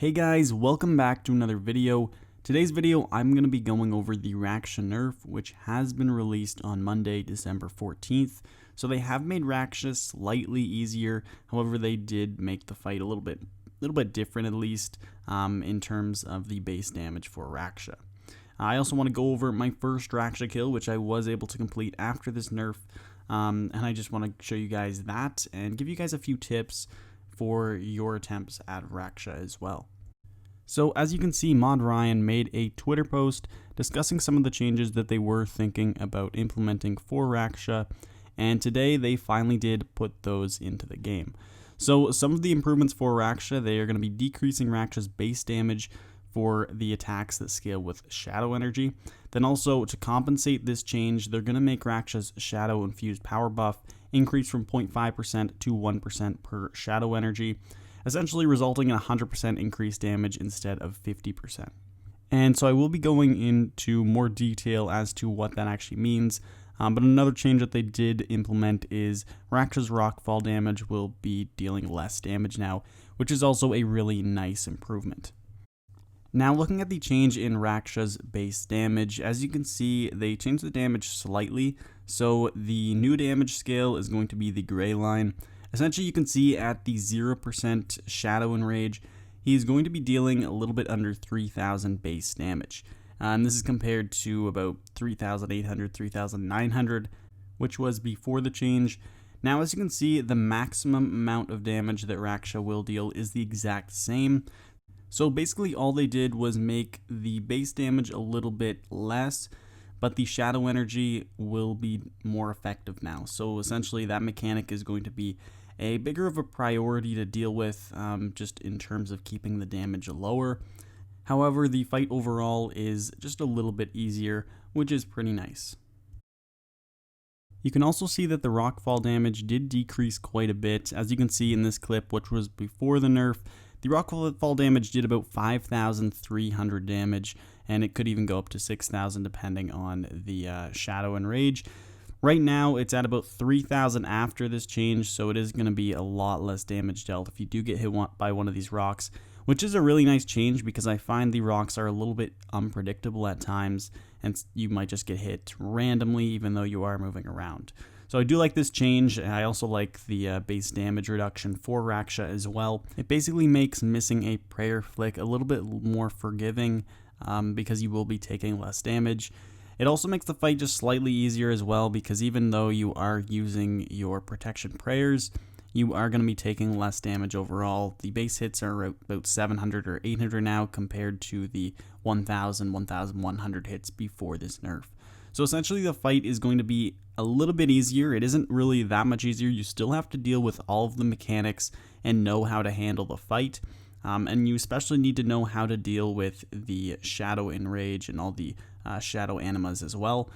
Hey guys, welcome back to another video. Today's video, I'm going to be going over the Raksha Nerf, which has been released on Monday, December 14th. So they have made Raksha slightly easier. However, they did make the fight a little bit different, at least in terms of the base damage for Raksha. I also want to go over my first Raksha kill, which I was able to complete after this nerf. And I just want to show you guys that and give you guys a few tips for your attempts at Raksha as well. So as you can see, Mod Ryan made a Twitter post discussing some of the changes that they were thinking about implementing for Raksha, and today they finally did put those into the game. So some of the improvements for Raksha, they are going to be decreasing Raksha's base damage for the attacks that scale with shadow energy. Then also, to compensate this change, they're going to make Raksha's shadow infused power buff increase from 0.5% to 1% per shadow energy, essentially resulting in 100% increased damage instead of 50%. And so I will be going into more detail as to what that actually means. But another change that they did implement is Raksha's Rockfall Damage will be dealing less damage now, which is also a really nice improvement. Now looking at the change in Raksha's base damage, as you can see, they changed the damage slightly. So the new damage scale is going to be the gray line. Essentially, you can see at the 0% Shadow Enrage, he's going to be dealing a little bit under 3,000 base damage. And this is compared to about 3,800, 3,900, which was before the change. Now, as you can see, the maximum amount of damage that Raksha will deal is the exact same. So basically, all they did was make the base damage a little bit less, but the shadow energy will be more effective now. So essentially, that mechanic is going to be a bigger of a priority to deal with, just in terms of keeping the damage lower. However, the fight overall is just a little bit easier, which is pretty nice. You can also see that the Rockfall damage did decrease quite a bit. As you can see in this clip, which was before the nerf, the Rockfall damage did about 5,300 damage, and it could even go up to 6,000 depending on the Shadow Enrage. Right now, it's at about 3,000 after this change, so it is going to be a lot less damage dealt if you do get hit by one of these rocks, which is a really nice change because I find the rocks are a little bit unpredictable at times, and you might just get hit randomly even though you are moving around. So I do like this change. I also like the base damage reduction for Raksha as well. It basically makes missing a prayer flick a little bit more forgiving because you will be taking less damage. It also makes the fight just slightly easier as well because even though you are using your protection prayers, you are going to be taking less damage overall. The base hits are about 700 or 800 now compared to the 1,000, 1,100 hits before this nerf. So essentially the fight is going to be a little bit easier. It isn't really that much easier. You still have to deal with all of the mechanics and know how to handle the fight. And you especially need to know how to deal with the Shadow Enrage and all the Shadow Animas as well.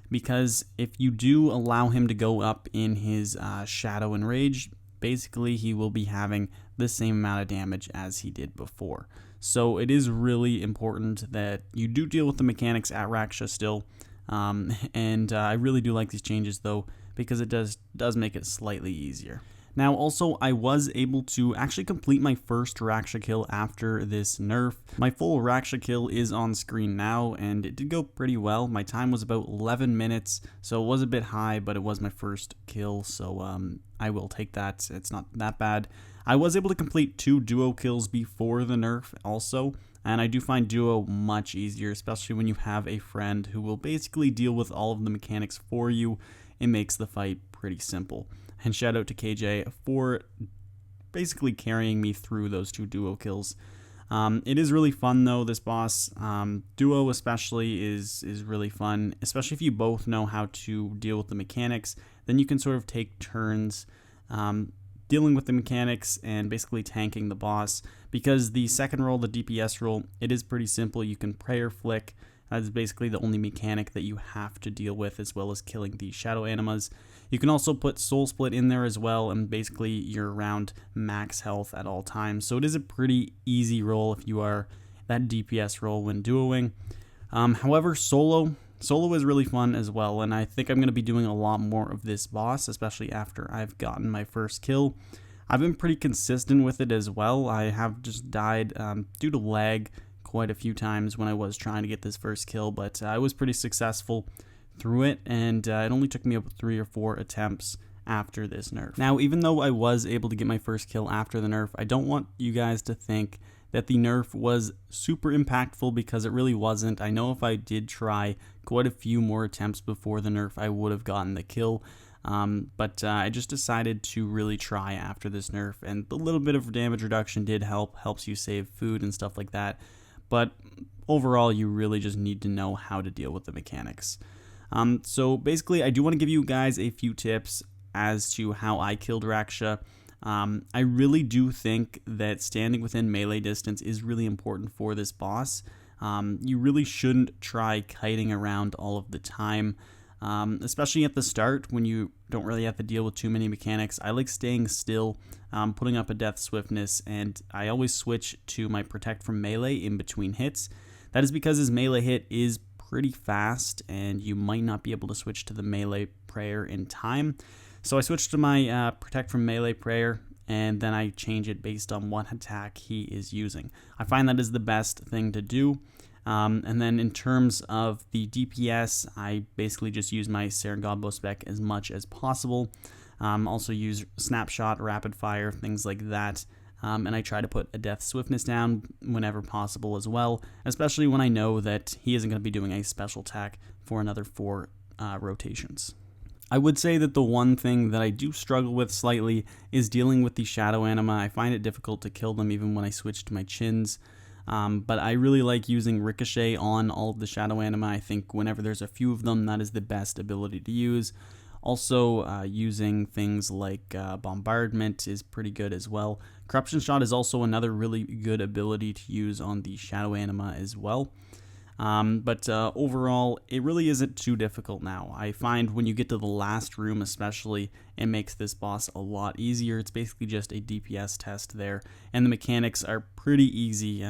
Because if you do allow him to go up in his Shadow Enrage, basically he will be having the same amount of damage as he did before. So it is really important that you do deal with the mechanics at Raksha still. And I really do like these changes though, because it does make it slightly easier. Now also, I was able to actually complete my first Raksha kill after this nerf. My full Raksha kill is on screen now, and it did go pretty well. My time was about 11 minutes, so it was a bit high, but it was my first kill, so I will take that. It's not that bad. I was able to complete 2 duo kills before the nerf also, and I do find duo much easier, especially when you have a friend who will basically deal with all of the mechanics for you. It makes the fight pretty simple. And shout out to KJ for basically carrying me through those 2 duo kills. It is really fun though, this boss. Duo especially is really fun, especially if you both know how to deal with the mechanics. Then you can sort of take turns dealing with the mechanics and basically tanking the boss. Because the second role, the DPS role, it is pretty simple. You can prayer flick. That's basically the only mechanic that you have to deal with, as well as killing the Shadow Animas. You can also put Soul Split in there as well, and basically you're around max health at all times. So it is a pretty easy role if you are that DPS role when duoing. However, solo is really fun as well, and I think I'm going to be doing a lot more of this boss, especially after I've gotten my first kill. I've been pretty consistent with it as well. I have just died due to lag quite a few times when I was trying to get this first kill, but I was pretty successful through it, and it only took me about 3 or 4 attempts after this nerf. Now, even though I was able to get my first kill after the nerf, I don't want you guys to think that the nerf was super impactful, because it really wasn't. I know if I did try quite a few more attempts before the nerf, I would have gotten the kill. But I just decided to really try after this nerf, and a little bit of damage reduction did helps you save food and stuff like that. But overall, you really just need to know how to deal with the mechanics. So basically, I do want to give you guys a few tips as to how I killed Raksha. I really do think that standing within melee distance is really important for this boss. You really shouldn't try kiting around all of the time. Especially at the start when you don't really have to deal with too many mechanics. I like staying still, putting up a death swiftness, and I always switch to my protect from melee in between hits. That is because his melee hit is pretty fast, and you might not be able to switch to the melee prayer in time. So I switch to my protect from melee prayer, and then I change it based on what attack he is using. I find that is the best thing to do. And then in terms of the DPS, I basically just use my Serengabo spec as much as possible. Also use snapshot, rapid fire, things like that. And I try to put a death swiftness down whenever possible as well, especially when I know that he isn't going to be doing a special attack for another 4 rotations. I would say that the one thing that I do struggle with slightly is dealing with the shadow anima. I find it difficult to kill them even when I switch to my chins. But I really like using Ricochet on all of the shadow anima. I think whenever there's a few of them, that is the best ability to use. Also, using things like Bombardment is pretty good as well. Corruption Shot is also another really good ability to use on the shadow anima as well. But overall, it really isn't too difficult now. I find when you get to the last room especially, it makes this boss a lot easier. It's basically just a DPS test there, and the mechanics are pretty easy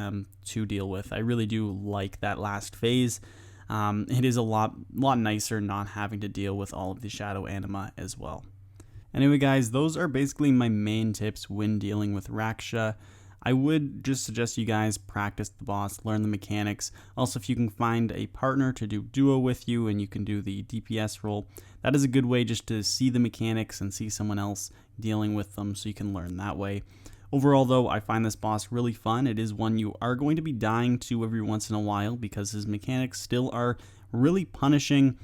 to deal with. I really do like that last phase. It is a lot nicer not having to deal with all of the shadow anima as well. Anyway guys, those are basically my main tips when dealing with Raksha. I would just suggest you guys practice the boss, learn the mechanics. Also, if you can find a partner to do duo with you and you can do the DPS role, that is a good way just to see the mechanics and see someone else dealing with them so you can learn that way. Overall though, I find this boss really fun. It is one you are going to be dying to every once in a while because his mechanics still are really punishing,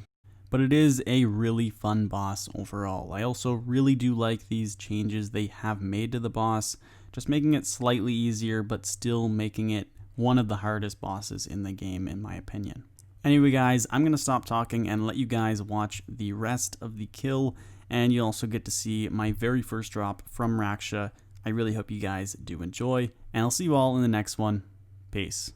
but it is a really fun boss overall. I also really do like these changes they have made to the boss, just making it slightly easier, but still making it one of the hardest bosses in the game, in my opinion. Anyway guys, I'm going to stop talking and let you guys watch the rest of the kill, and you also get to see my very first drop from Raksha. I really hope you guys do enjoy, and I'll see you all in the next one. Peace.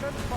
That's